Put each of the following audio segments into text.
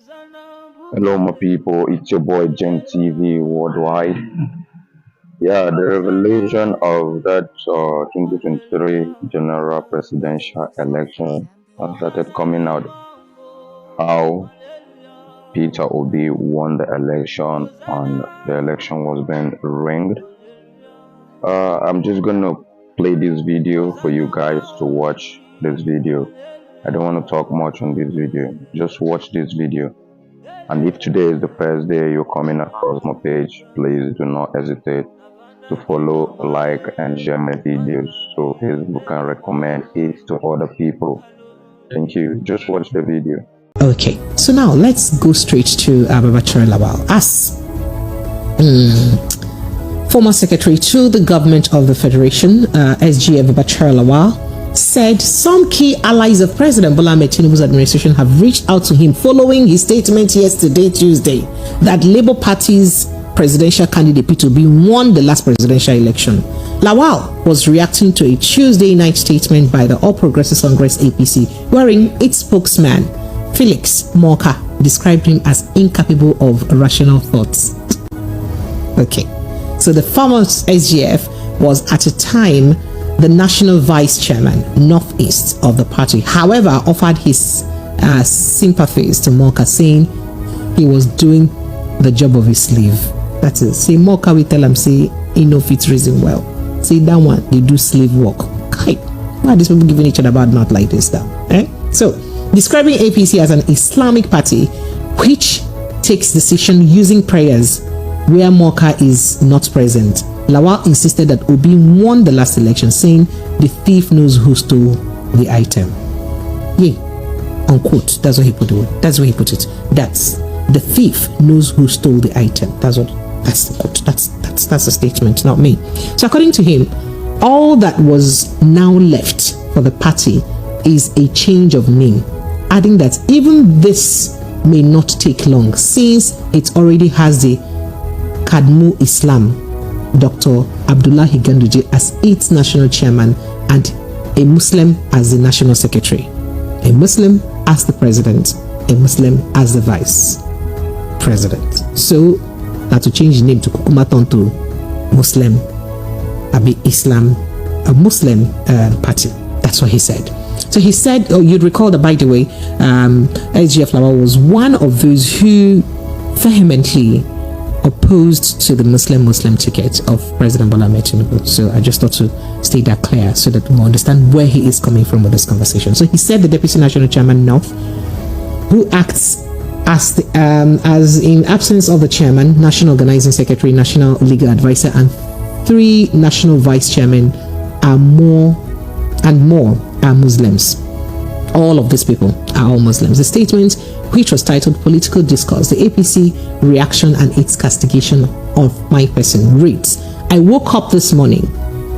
Hello, my people. It's your boy Gen TV Worldwide. Yeah, the revelation of that 2023 general presidential election started coming out. How Peter Obi won the election and the election was being ringed. I'm just gonna play this video for you guys to watch this video. I don't want to talk much on this video. Just watch this video. And if today is the first day you're coming across my page, please do not hesitate to follow, like, and share my videos so Facebook can recommend it to other people. Thank you. Just watch the video. Okay, so now let's go straight to Babachir Lawal. As former secretary to the government of the Federation, SGF Babachir Lawal, said some key allies of President Bola Ahmed Tinubu's administration have reached out to him following his statement yesterday, Tuesday, that Labour Party's presidential candidate Peter Obi won the last presidential election. Lawal was reacting to a Tuesday night statement by the All Progressives Congress APC, wherein its spokesman, Felix Morka, described him as incapable of rational thoughts. Okay, so the former SGF was at a time the national vice chairman, northeast of the party. However, offered his sympathies to Morka, saying he was doing the job of his slave. That is, say Morka will tell him, say he no fit reason well. Say that one, they do slave work. Kai, why are these people giving each other bad mouth like this now? So, describing APC as an Islamic party which takes decision using prayers where Morka is not present, Lawal insisted that Obi won the last election, saying the thief knows who stole the item. Yeah, unquote. That's what he put it. That's what he put it. That's the thief knows who stole the item. That's the quote. That's the statement, not me. So according to him, all that was now left for the party is a change of name, adding that even this may not take long since it already has the Kadmu Islam, Dr. Abdullahi Ganduje, as its national chairman and a Muslim as the national secretary, a Muslim as the president, a Muslim as the vice president. So now to change the name to Kukumaton to Muslim, Abi Islam, a Muslim party. That's what he said. So he said, you'd recall that, by the way, SGF Lawal was one of those who vehemently opposed to the Muslim ticket of President Bola Ahmed Tinubu. So I just thought to state that clear so that we understand where he is coming from with this conversation. So he said the Deputy National Chairman North, who acts as in absence of the chairman, National Organizing Secretary, National Legal Advisor, and 3 National Vice Chairmen are more are Muslims. All of these people are all Muslims. The statement, which was titled Political Discourse, the APC Reaction and Its Castigation of My Person, reads, I woke up this morning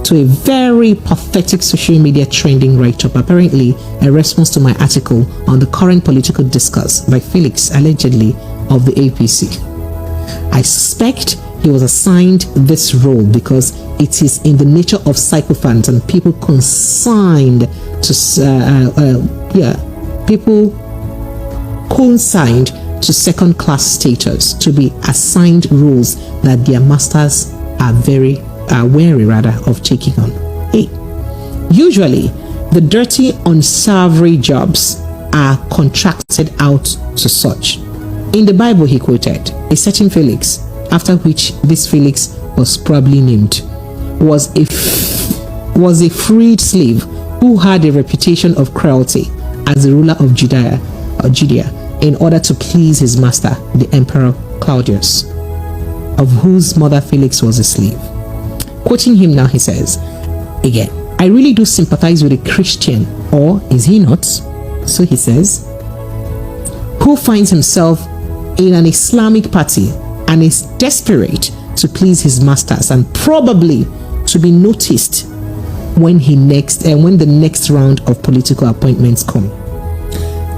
to a very pathetic social media trending write-up, apparently a response to my article on the current political discourse by Felix, allegedly of the APC. I suspect he was assigned this role because it is in the nature of sycophants and people consigned to second-class status to be assigned roles that their masters are wary of taking on. Usually, the dirty, unsavory jobs are contracted out to such. In the Bible, he quoted a certain Felix, after which this Felix was probably named, was a freed slave who had a reputation of cruelty as the ruler of Judea in order to please his master, the Emperor Claudius, of whose mother Felix was a slave. Quoting him now, he says, again, I really do sympathize with a Christian, or is he not? So he says, who finds himself in an Islamic party and is desperate to please his masters and probably to be noticed when the next round of political appointments come.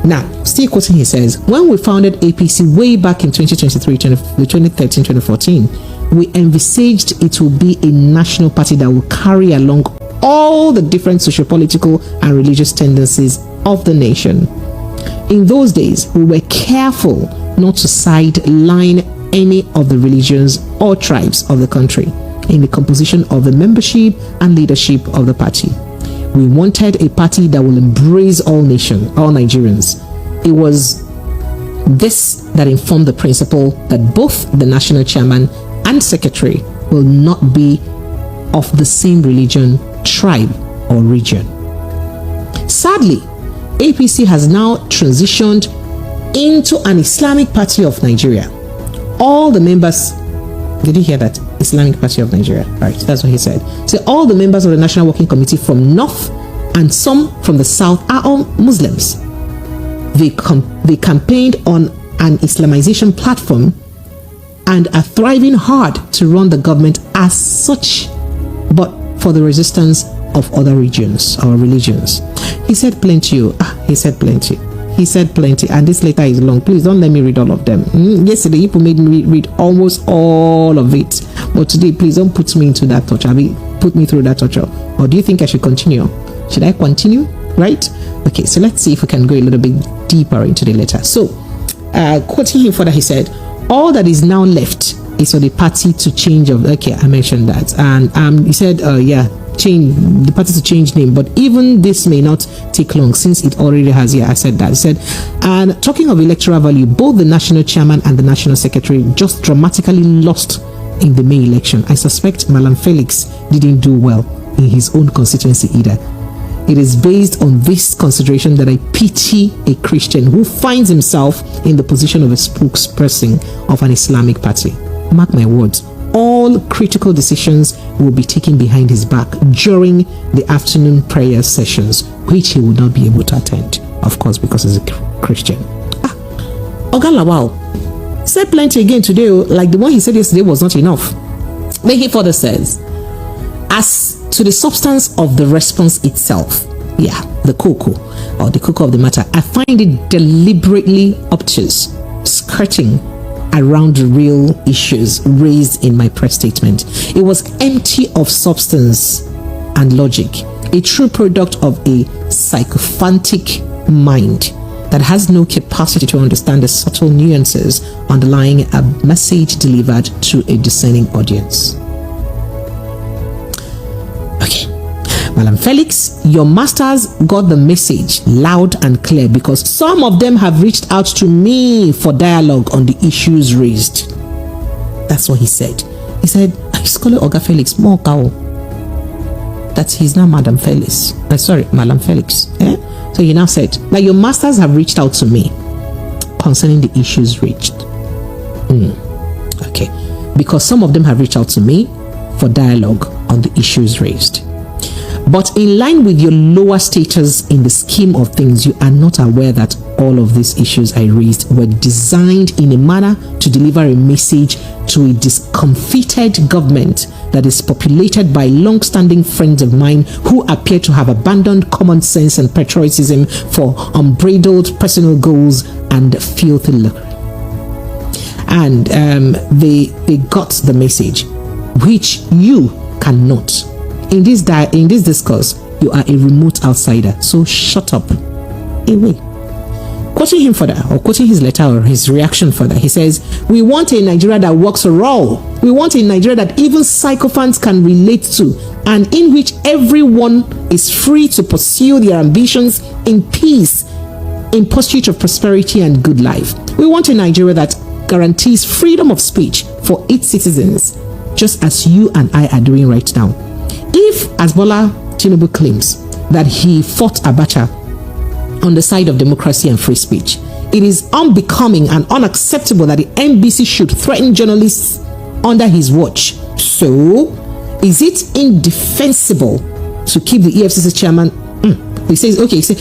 Now, still quoting, he says, when we founded APC way back in 2013, 2014, we envisaged it will be a national party that will carry along all the different socio-political and religious tendencies of the nation. In those days, we were careful not to sideline any of the religions or tribes of the country in the composition of the membership and leadership of the party. We wanted a party that will embrace all Nigerians. It was this that informed the principle that both the national chairman and secretary will not be of the same religion, tribe, or region. Sadly, APC has now transitioned into an Islamic Party of Nigeria. All the members, did you hear that? Islamic Party of Nigeria, right? That's what he said. So all the members of the National Working Committee from North and some from the South are all Muslims. They campaigned on an Islamization platform and are thriving hard to run the government as such, but for the resistance of other regions or religions. He said plenty. He said plenty. He said plenty, and this letter is long. Please don't let me read all of them. Yesterday, people made me read almost all of it, but today, please don't put me into that torture. Put me through that torture. Or do you think I should continue? Should I continue? Right? Okay, so let's see if we can go a little bit deeper into the letter. So, quoting him further, he said, all that is now left is for the party to change of, okay, I mentioned that. And he said, change the party to change name, but even this may not take long since it already has. I said that. He said, and talking of electoral value, both the national chairman and the national secretary just dramatically lost in the May election. I suspect Malam Felix didn't do well in his own constituency either. It is based on this consideration that I pity a Christian who finds himself in the position of a spokesperson of an Islamic party. Mark my words, all critical decisions will be taken behind his back during the afternoon prayer sessions, which he will not be able to attend, of course, because he's a Christian. Oga Lawal said plenty again today, like the one he said yesterday was not enough. Then he further says, as to the substance of the response itself, the cocoa of the matter, I find it deliberately obtuse, skirting around the real issues raised in my press statement. It was empty of substance and logic, a true product of a sycophantic mind that has no capacity to understand the subtle nuances underlying a message delivered to a discerning audience. Okay, Malam Felix, your masters got the message loud and clear because some of them have reached out to me for dialogue on the issues raised. That's what he said. He said, he's calling Oga Felix more cow. That he's now Madam Felix. Malam Felix. So he now said, like, your masters have reached out to me concerning the issues reached. Okay. Because some of them have reached out to me for dialogue on the issues raised. But in line with your lower status in the scheme of things, you are not aware that all of these issues I raised were designed in a manner to deliver a message to a discomfited government that is populated by long-standing friends of mine who appear to have abandoned common sense and patriotism for unbridled personal goals and filthy lucre. And they got the message, which you cannot. In this discourse, you are a remote outsider, so shut up. Anyway, quoting him further, or quoting his letter or his reaction further, he says, we want a Nigeria that works for all. We want a Nigeria that even sycophants can relate to, and in which everyone is free to pursue their ambitions in peace, in pursuit of prosperity and good life. We want a Nigeria that guarantees freedom of speech for its citizens, just as you and I are doing right now. If, as Bola Tinubu claims, that he fought Abacha on the side of democracy and free speech, it is unbecoming and unacceptable that the NBC should threaten journalists under his watch. So, is it indefensible to keep the EFCC chairman? He says, okay, is it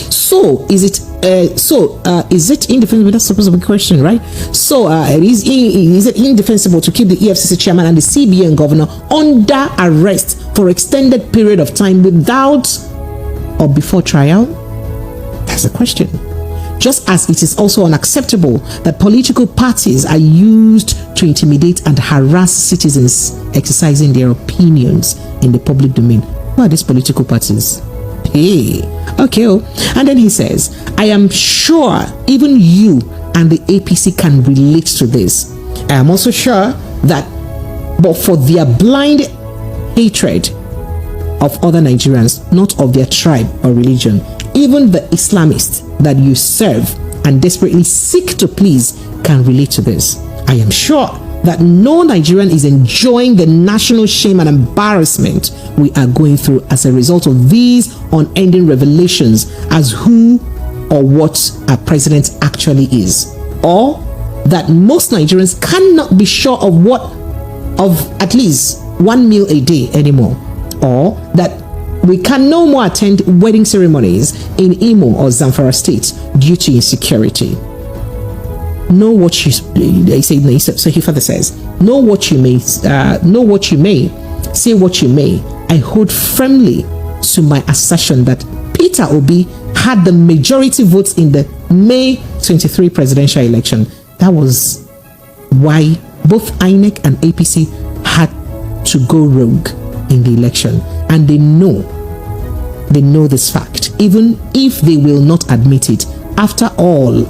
indefensible? That's supposed to be a question, right? So, is it indefensible to keep the EFCC chairman and the CBN governor under arrest for extended period of time without or before trial? That's the question. Just as it is also unacceptable that political parties are used to intimidate and harass citizens exercising their opinions in the public domain. Who are these political parties? Hey, okay. And then he says, I am sure even you and the APC can relate to this. I am also sure that, but for their blind hatred of other Nigerians, not of their tribe or religion, even the Islamists that you serve and desperately seek to please can relate to this. I am sure that no Nigerian is enjoying the national shame and embarrassment we are going through as a result of these unending revelations as who or what our president actually is, or that most Nigerians cannot be sure of at least one meal a day anymore, or that we can no more attend wedding ceremonies in Imo or Zamfara states due to insecurity. Know what you say. So he further says, know what you may, say what you may. I hold firmly to my assertion that Peter Obi had the majority votes in the May 23 presidential election. That was why both INEC and APC had to go rogue in the election, and they know this fact, even if they will not admit it. After all,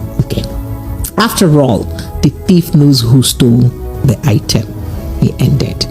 the thief knows who stole the item. He ended.